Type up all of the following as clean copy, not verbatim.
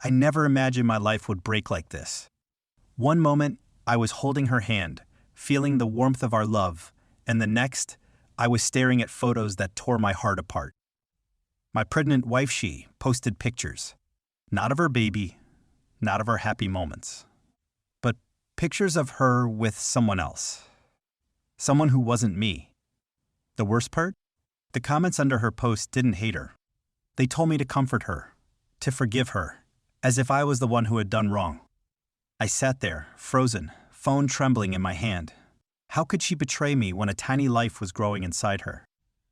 I never imagined my life would break like this. One moment, I was holding her hand, feeling the warmth of our love, and the next, I was staring at photos that tore my heart apart. My pregnant wife, she posted pictures, not of her baby, not of our happy moments, but pictures of her with someone else. Someone who wasn't me. The worst part? The comments under her post didn't hate her. They told me to comfort her, to forgive her, as if I was the one who had done wrong. I sat there, frozen, phone trembling in my hand. How could she betray me when a tiny life was growing inside her?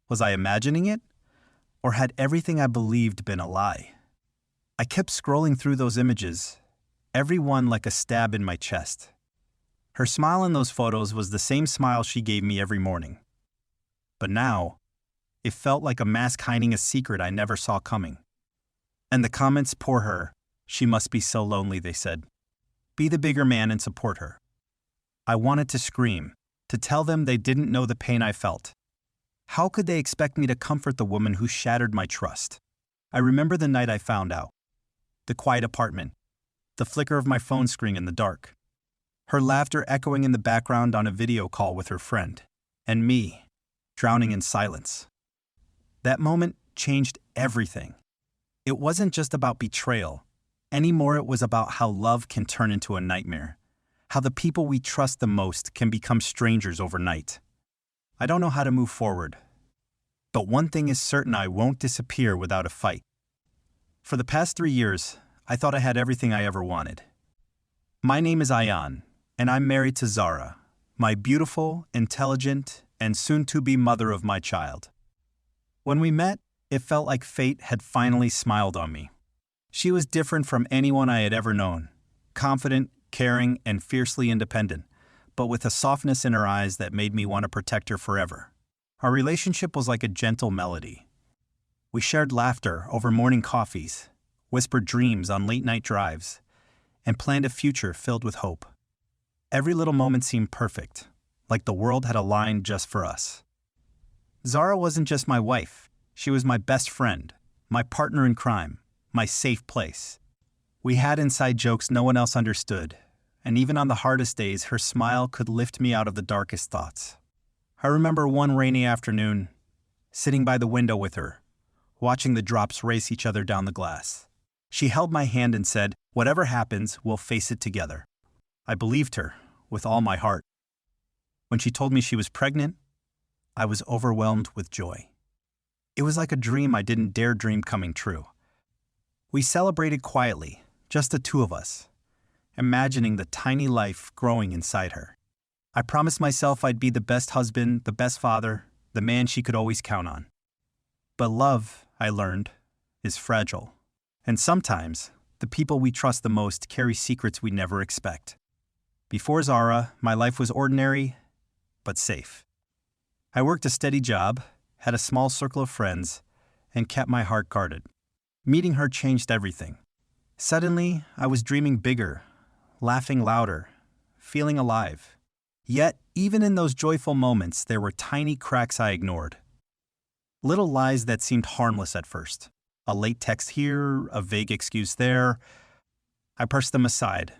Was I imagining it? Or had everything I believed been a lie? I kept scrolling through those images, every one like a stab in my chest. Her smile in those photos was the same smile she gave me every morning. But now, it felt like a mask hiding a secret I never saw coming. And the comments, poor her, she must be so lonely, they said. Be the bigger man and support her. I wanted to scream, to tell them they didn't know the pain I felt. How could they expect me to comfort the woman who shattered my trust? I remember the night I found out. The quiet apartment, the flicker of my phone screen in the dark, her laughter echoing in the background on a video call with her friend, and me, drowning in silence. That moment changed everything. It wasn't just about betrayal. Anymore, it was about how love can turn into a nightmare, how the people we trust the most can become strangers overnight. I don't know how to move forward, but one thing is certain: I won't disappear without a fight. For the past 3 years, I thought I had everything I ever wanted. My name is Ayan, and I'm married to Zara, my beautiful, intelligent, and soon-to-be mother of my child. When we met, it felt like fate had finally smiled on me. She was different from anyone I had ever known, confident, caring, and fiercely independent, but with a softness in her eyes that made me want to protect her forever. Our relationship was like a gentle melody. We shared laughter over morning coffees, whispered dreams on late-night drives, and planned a future filled with hope. Every little moment seemed perfect, like the world had aligned just for us. Zara wasn't just my wife. She was my best friend, my partner in crime, my safe place. We had inside jokes no one else understood, and even on the hardest days, her smile could lift me out of the darkest thoughts. I remember one rainy afternoon, sitting by the window with her, watching the drops race each other down the glass. She held my hand and said, "Whatever happens, we'll face it together." I believed her with all my heart. When she told me she was pregnant, I was overwhelmed with joy. It was like a dream I didn't dare dream coming true. We celebrated quietly, just the two of us, imagining the tiny life growing inside her. I promised myself I'd be the best husband, the best father, the man she could always count on. But love, I learned, is fragile. And sometimes, the people we trust the most carry secrets we never expect. Before Zara, my life was ordinary, but safe. I worked a steady job, had a small circle of friends, and kept my heart guarded. Meeting her changed everything. Suddenly, I was dreaming bigger, laughing louder, feeling alive. Yet, even in those joyful moments, there were tiny cracks I ignored. Little lies that seemed harmless at first. A late text here, a vague excuse there. I brushed them aside,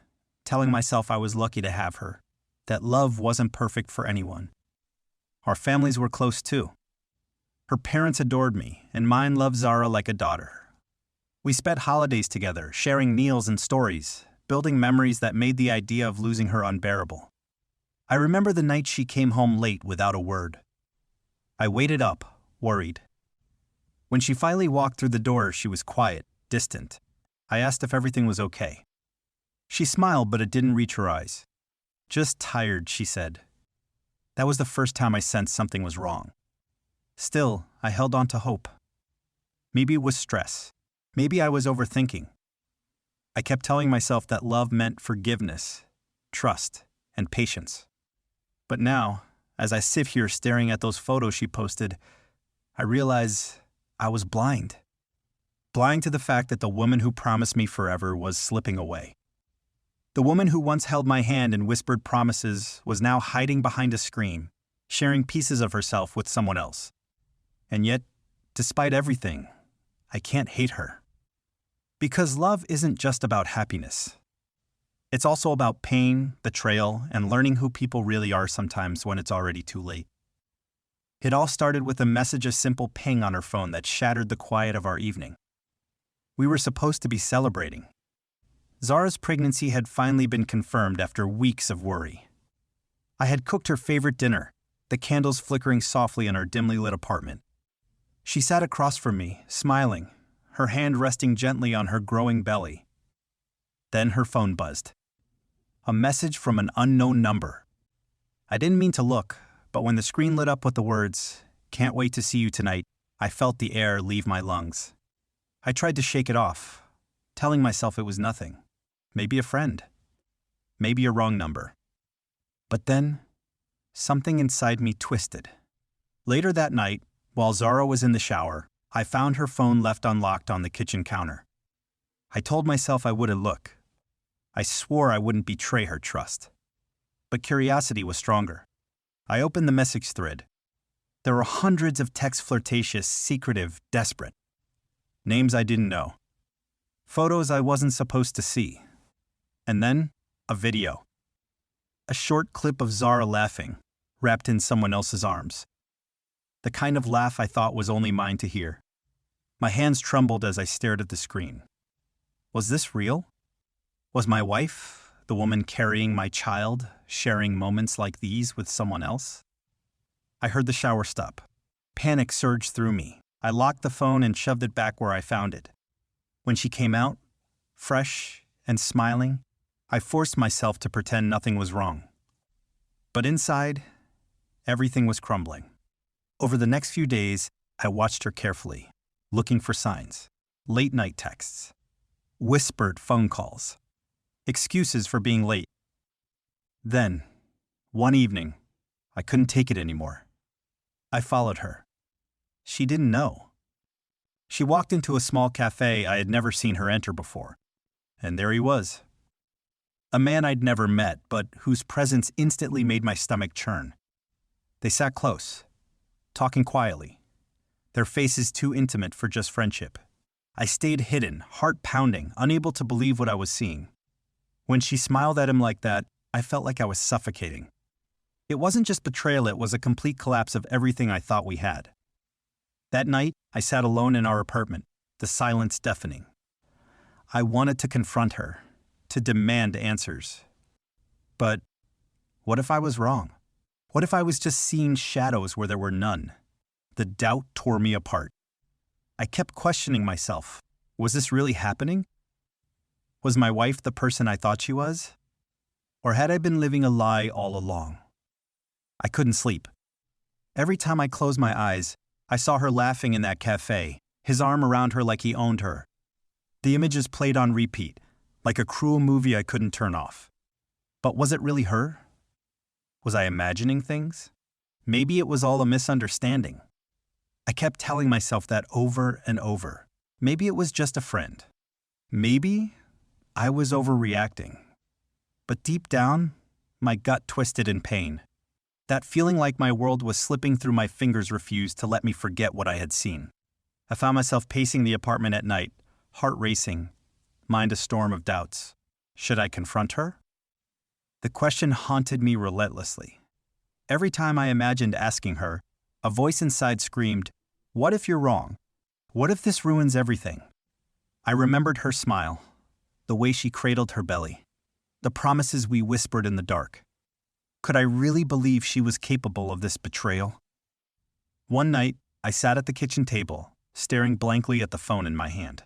telling myself I was lucky to have her, that love wasn't perfect for anyone. Our families were close too. Her parents adored me, and mine loved Zara like a daughter. We spent holidays together, sharing meals and stories, building memories that made the idea of losing her unbearable. I remember the night she came home late without a word. I waited up, worried. When she finally walked through the door, she was quiet, distant. I asked if everything was okay. She smiled, but it didn't reach her eyes. "Just tired," she said. That was the first time I sensed something was wrong. Still, I held on to hope. Maybe it was stress. Maybe I was overthinking. I kept telling myself that love meant forgiveness, trust, and patience. But now, as I sit here staring at those photos she posted, I realize I was blind. Blind to the fact that the woman who promised me forever was slipping away. The woman who once held my hand and whispered promises was now hiding behind a screen, sharing pieces of herself with someone else. And yet, despite everything, I can't hate her. Because love isn't just about happiness. It's also about pain, betrayal, and learning who people really are sometimes when it's already too late. It all started with a simple ping on her phone that shattered the quiet of our evening. We were supposed to be celebrating. Zara's pregnancy had finally been confirmed after weeks of worry. I had cooked her favorite dinner, the candles flickering softly in our dimly lit apartment. She sat across from me, smiling, her hand resting gently on her growing belly. Then her phone buzzed. A message from an unknown number. I didn't mean to look, but when the screen lit up with the words, "Can't wait to see you tonight," I felt the air leave my lungs. I tried to shake it off, telling myself it was nothing. Maybe a friend. Maybe a wrong number. But then, something inside me twisted. Later that night, while Zara was in the shower, I found her phone left unlocked on the kitchen counter. I told myself I wouldn't look. I swore I wouldn't betray her trust. But curiosity was stronger. I opened the message thread. There were hundreds of texts, flirtatious, secretive, desperate. Names I didn't know. Photos I wasn't supposed to see. And then, a video. A short clip of Zara laughing, wrapped in someone else's arms. The kind of laugh I thought was only mine to hear. My hands trembled as I stared at the screen. Was this real? Was my wife, the woman carrying my child, sharing moments like these with someone else? I heard the shower stop. Panic surged through me. I locked the phone and shoved it back where I found it. When she came out, fresh and smiling, I forced myself to pretend nothing was wrong. But inside, everything was crumbling. Over the next few days, I watched her carefully, looking for signs. Late-night texts. Whispered phone calls. Excuses for being late. Then, one evening, I couldn't take it anymore. I followed her. She didn't know. She walked into a small cafe I had never seen her enter before. And there he was. A man I'd never met, but whose presence instantly made my stomach churn. They sat close, talking quietly, their faces too intimate for just friendship. I stayed hidden, heart pounding, unable to believe what I was seeing. When she smiled at him like that, I felt like I was suffocating. It wasn't just betrayal, it was a complete collapse of everything I thought we had. That night, I sat alone in our apartment, the silence deafening. I wanted to confront her, to demand answers. But what if I was wrong? What if I was just seeing shadows where there were none? The doubt tore me apart. I kept questioning myself. Was this really happening? Was my wife the person I thought she was? Or had I been living a lie all along? I couldn't sleep. Every time I closed my eyes, I saw her laughing in that cafe, his arm around her like he owned her. The images played on repeat, like a cruel movie I couldn't turn off. But was it really her? Was I imagining things? Maybe it was all a misunderstanding. I kept telling myself that over and over. Maybe it was just a friend. Maybe I was overreacting. But deep down, my gut twisted in pain. That feeling like my world was slipping through my fingers refused to let me forget what I had seen. I found myself pacing the apartment at night, heart racing, mind a storm of doubts. Should I confront her? The question haunted me relentlessly. Every time I imagined asking her, a voice inside screamed, "What if you're wrong? What if this ruins everything?" I remembered her smile, the way she cradled her belly, the promises we whispered in the dark. Could I really believe she was capable of this betrayal? One night, I sat at the kitchen table, staring blankly at the phone in my hand.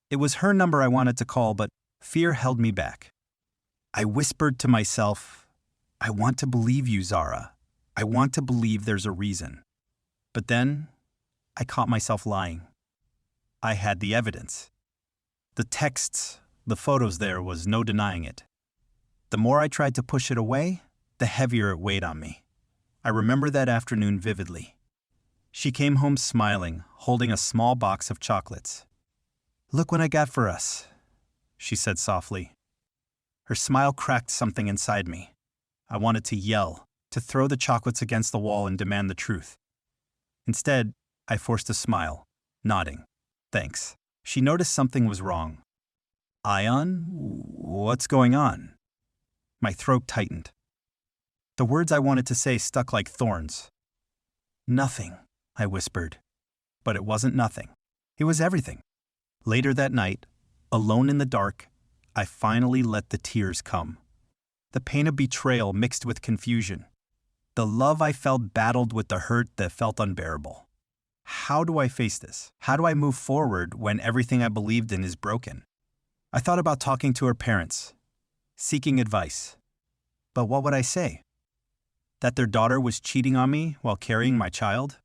It was her number I wanted to call, but fear held me back. I whispered to myself, "I want to believe you, Zara. I want to believe there's a reason." But then, I caught myself lying. I had the evidence. The texts, the photos, there was no denying it. The more I tried to push it away, the heavier it weighed on me. I remember that afternoon vividly. She came home smiling, holding a small box of chocolates. "Look what I got for us," she said softly. Her smile cracked something inside me. I wanted to yell, to throw the chocolates against the wall and demand the truth. Instead, I forced a smile, nodding. "Thanks," She noticed something was wrong. Ion, what's going on? My throat tightened. The words I wanted to say stuck like thorns. Nothing, I whispered. But it wasn't nothing. It was everything. Later that night, alone in the dark, I finally let the tears come. The pain of betrayal mixed with confusion. The love I felt battled with the hurt that felt unbearable. How do I face this? How do I move forward when everything I believed in is broken? I thought about talking to her parents, seeking advice. But what would I say? That their daughter was cheating on me while carrying my child?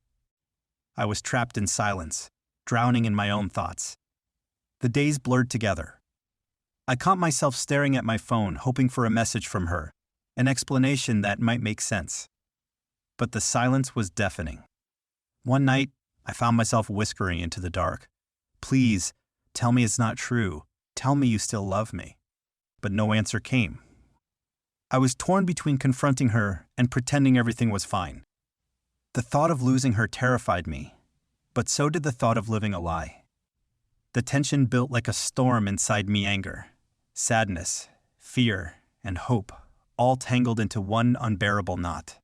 I was trapped in silence, drowning in my own thoughts. The days blurred together. I caught myself staring at my phone, hoping for a message from her, an explanation that might make sense. But the silence was deafening. One night, I found myself whispering into the dark. Please, tell me it's not true. Tell me you still love me. But no answer came. I was torn between confronting her and pretending everything was fine. The thought of losing her terrified me, but so did the thought of living a lie. The tension built like a storm inside me, anger, sadness, fear, and hope, all tangled into one unbearable knot.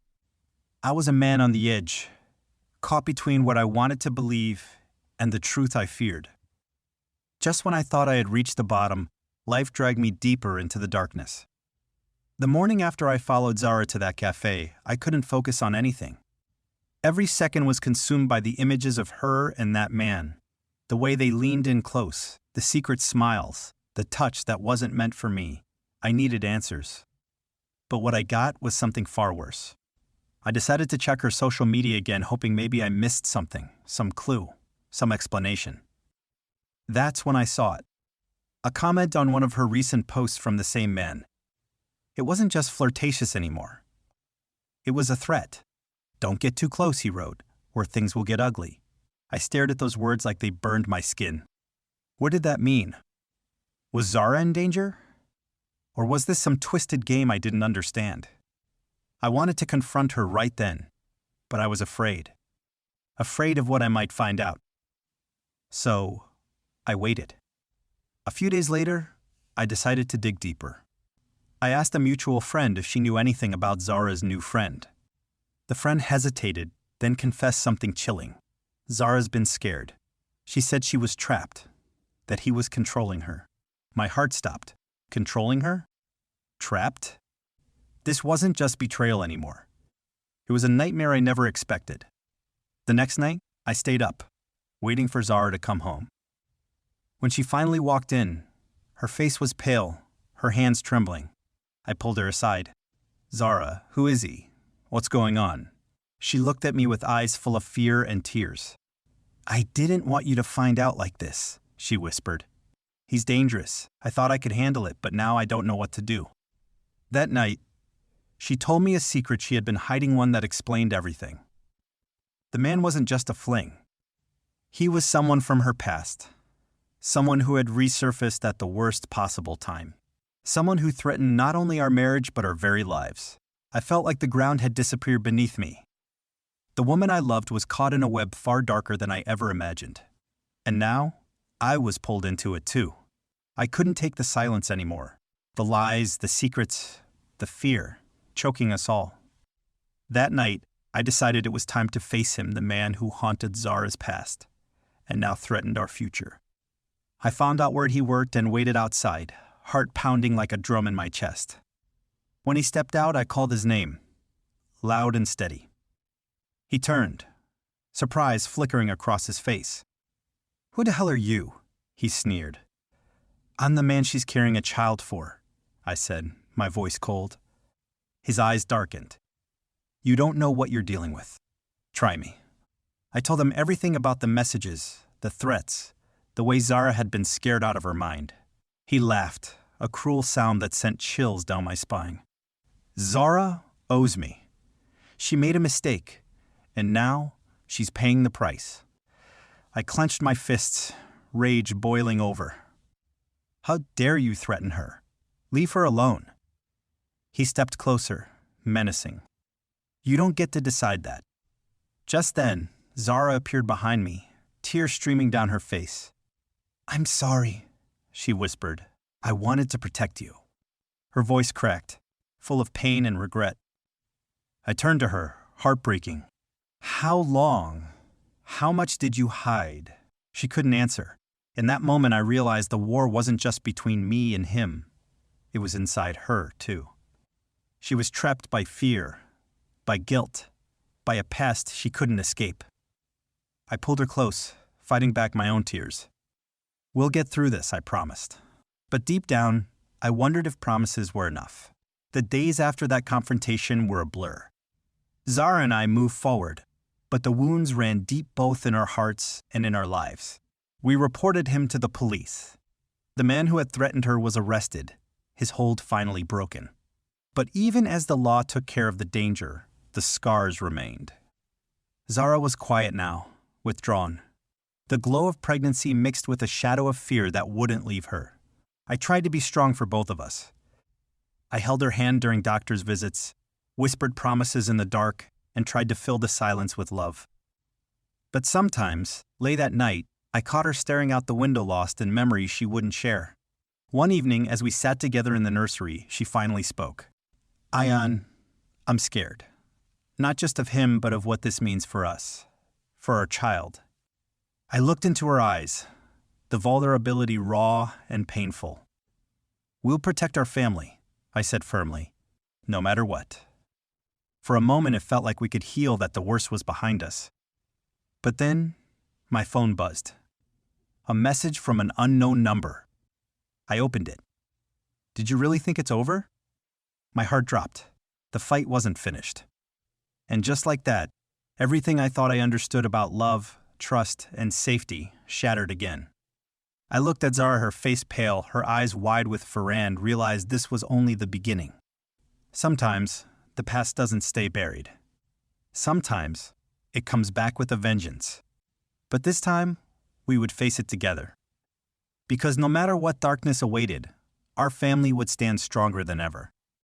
I was a man on the edge, caught between what I wanted to believe and the truth I feared. Just when I thought I had reached the bottom, life dragged me deeper into the darkness. The morning after I followed Zara to that cafe, I couldn't focus on anything. Every second was consumed by the images of her and that man, the way they leaned in close, the secret smiles, the touch that wasn't meant for me. I needed answers. But what I got was something far worse. I decided to check her social media again, hoping maybe I missed something, some clue, some explanation. That's when I saw it. A comment on one of her recent posts from the same man. It wasn't just flirtatious anymore. It was a threat. Don't get too close, he wrote, or things will get ugly. I stared at those words like they burned my skin. What did that mean? Was Zara in danger? Or was this some twisted game I didn't understand? I wanted to confront her right then, but I was afraid. Afraid of what I might find out. So, I waited. A few days later, I decided to dig deeper. I asked a mutual friend if she knew anything about Zara's new friend. The friend hesitated, then confessed something chilling. Zara's been scared. She said she was trapped, that he was controlling her. My heart stopped. Controlling her? Trapped? This wasn't just betrayal anymore. It was a nightmare I never expected. The next night, I stayed up, waiting for Zara to come home. When she finally walked in, her face was pale, her hands trembling. I pulled her aside. Zara, who is he? What's going on? She looked at me with eyes full of fear and tears. I didn't want you to find out like this, she whispered. He's dangerous. I thought I could handle it, but now I don't know what to do. That night, she told me a secret she had been hiding, one that explained everything. The man wasn't just a fling. He was someone from her past. Someone who had resurfaced at the worst possible time. Someone who threatened not only our marriage but our very lives. I felt like the ground had disappeared beneath me. The woman I loved was caught in a web far darker than I ever imagined. And now, I was pulled into it too. I couldn't take the silence anymore. The lies, the secrets, the fear, choking us all. That night, I decided it was time to face him, the man who haunted Zara's past, and now threatened our future. I found out where he worked and waited outside, heart pounding like a drum in my chest. When he stepped out, I called his name, loud and steady. He turned, surprise flickering across his face. Who the hell are you? He sneered. I'm the man she's carrying a child for, I said, my voice cold. His eyes darkened. You don't know what you're dealing with. Try me. I told him everything about the messages, the threats, the way Zara had been scared out of her mind. He laughed, a cruel sound that sent chills down my spine. Zara owes me. She made a mistake, and now she's paying the price. I clenched my fists, rage boiling over. How dare you threaten her? Leave her alone. He stepped closer, menacing. You don't get to decide that. Just then, Zara appeared behind me, tears streaming down her face. I'm sorry, she whispered. I wanted to protect you. Her voice cracked, full of pain and regret. I turned to her, heartbreaking. How long? How much did you hide? She couldn't answer. In that moment, I realized the war wasn't just between me and him. It was inside her, too. She was trapped by fear, by guilt, by a past she couldn't escape. I pulled her close, fighting back my own tears. We'll get through this, I promised. But deep down, I wondered if promises were enough. The days after that confrontation were a blur. Zara and I moved forward, but the wounds ran deep both in our hearts and in our lives. We reported him to the police. The man who had threatened her was arrested, his hold finally broken. But even as the law took care of the danger, the scars remained. Zara was quiet now, withdrawn. The glow of pregnancy mixed with a shadow of fear that wouldn't leave her. I tried to be strong for both of us. I held her hand during doctor's visits, whispered promises in the dark, and tried to fill the silence with love. But sometimes, late at night, I caught her staring out the window lost in memories she wouldn't share. One evening, as we sat together in the nursery, she finally spoke. Ayan, I'm scared. Not just of him, but of what this means for us. For our child. I looked into her eyes, the vulnerability raw and painful. We'll protect our family, I said firmly, no matter what. For a moment it felt like we could heal, that the worst was behind us. But then, my phone buzzed. A message from an unknown number. I opened it. Did you really think it's over? My heart dropped. The fight wasn't finished. And just like that, everything I thought I understood about love, trust, and safety shattered again. I looked at Zara, her face pale, her eyes wide with fear, and realized this was only the beginning. Sometimes, the past doesn't stay buried. Sometimes, it comes back with a vengeance. But this time, we would face it together. Because no matter what darkness awaited, our family would stand stronger than ever.